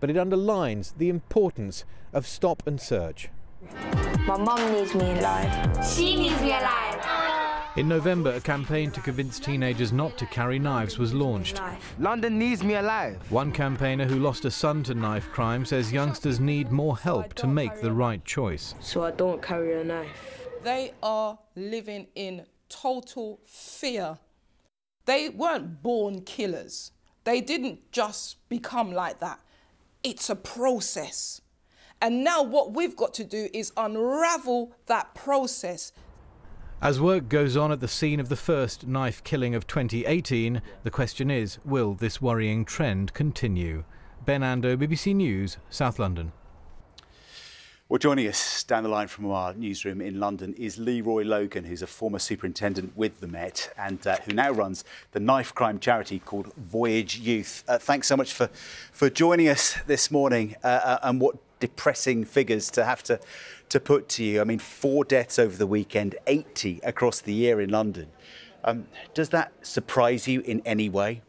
but it underlines the importance of stop and search. My mum needs me alive. She needs me alive. In November, a campaign to convince teenagers not to carry knives was launched. London needs me alive. One campaigner who lost a son to knife crime says youngsters need more help to make the right choice. So I don't carry a knife. They are living in total fear. They weren't born killers. They didn't just become like that. It's a process. And now what we've got to do is unravel that process. As work goes on at the scene of the first knife killing of 2018, the question is, will this worrying trend continue? Ben Ando, BBC News, South London. Well, joining us down the line from our newsroom in London is Leroy Logan, who's a former superintendent with the Met and who now runs the knife crime charity called Voyage Youth. Thanks so much for joining us this morning, and what depressing figures to have to put to you. I mean, 4 deaths over the weekend, 80 across the year in London. Does that surprise you in any way?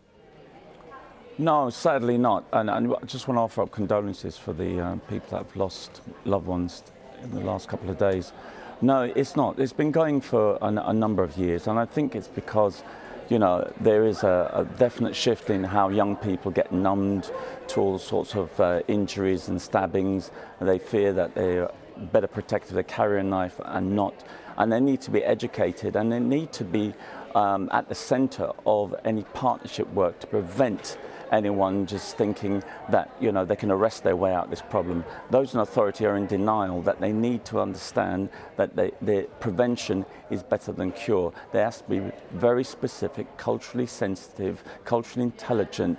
No, sadly not. And I just want to offer up condolences for the people that have lost loved ones in the last couple of days. No, it's not. It's been going for a number of years, and I think it's because, you know, there is a definite shift in how young people get numbed to all sorts of injuries and stabbings, and they fear that they're better protected if they carry a knife and not. And they need to be educated, and they need to be at the centre of any partnership work to prevent anyone just thinking that, you know, they can arrest their way out of this problem. Those in authority are in denial that they need to understand that the prevention is better than cure. There has to be very specific, culturally sensitive, culturally intelligent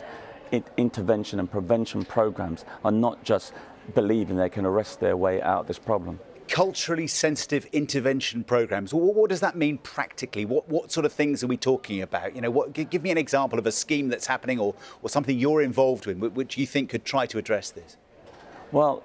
intervention and prevention programs, and not just believing they can arrest their way out of this problem. Culturally sensitive intervention programs. What does that mean practically? What sort of things are we talking about? You know, give me an example of a scheme that's happening or something you're involved with, which you think could try to address this. Well,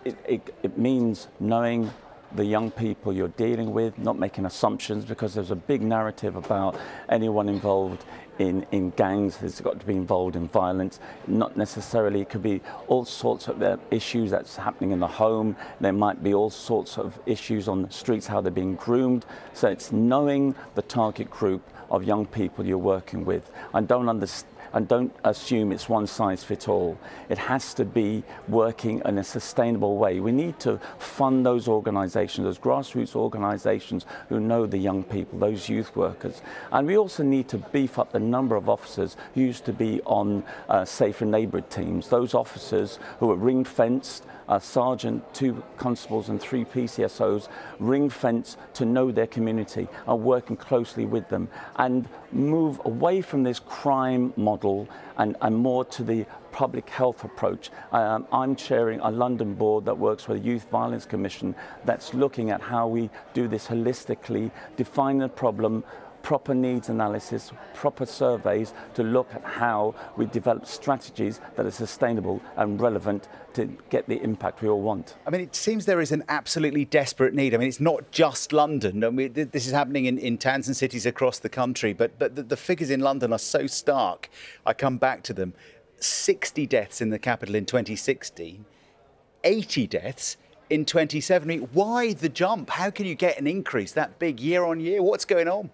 it means knowing the young people you're dealing with, not making assumptions, because there's a big narrative about anyone involved in gangs has got to be involved in violence. Not necessarily. It could be all sorts of issues that's happening in the home. There might be all sorts of issues on the streets, how they're being groomed. So it's knowing the target group of young people you're working with, and don't assume it's one size fits all. It has to be working in a sustainable way. We need to fund those organisations, those grassroots organisations who know the young people, those youth workers. And we also need to beef up the number of officers who used to be on safer neighbourhood teams. Those officers who are ring-fenced, a sergeant, 2 constables and 3 PCSOs, ring-fenced to know their community, are working closely with them, and move away from this crime model and more to the public health approach. I'm chairing a London board that works for the Youth Violence Commission that's looking at how we do this holistically, define the problem, proper needs analysis, proper surveys to look at how we develop strategies that are sustainable and relevant to get the impact we all want. I mean, it seems there is an absolutely desperate need. I mean, it's not just London. I mean, this is happening in towns and cities across the country, but the figures in London are so stark. I come back to them. 60 deaths in the capital in 2016, 80 deaths in 2017. Why the jump? How can you get an increase that big year on year? What's going on?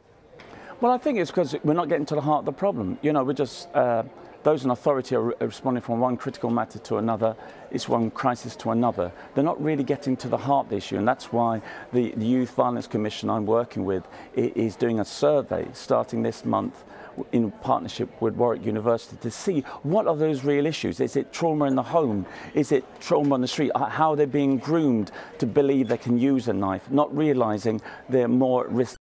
Well, I think it's because we're not getting to the heart of the problem. You know, we're just, those in authority are responding from one critical matter to another. It's one crisis to another. They're not really getting to the heart of the issue, and that's why the Youth Violence Commission I'm working with is doing a survey starting this month in partnership with Warwick University to see what are those real issues. Is it trauma in the home? Is it trauma on the street? How they're being groomed to believe they can use a knife, not realising they're more at risk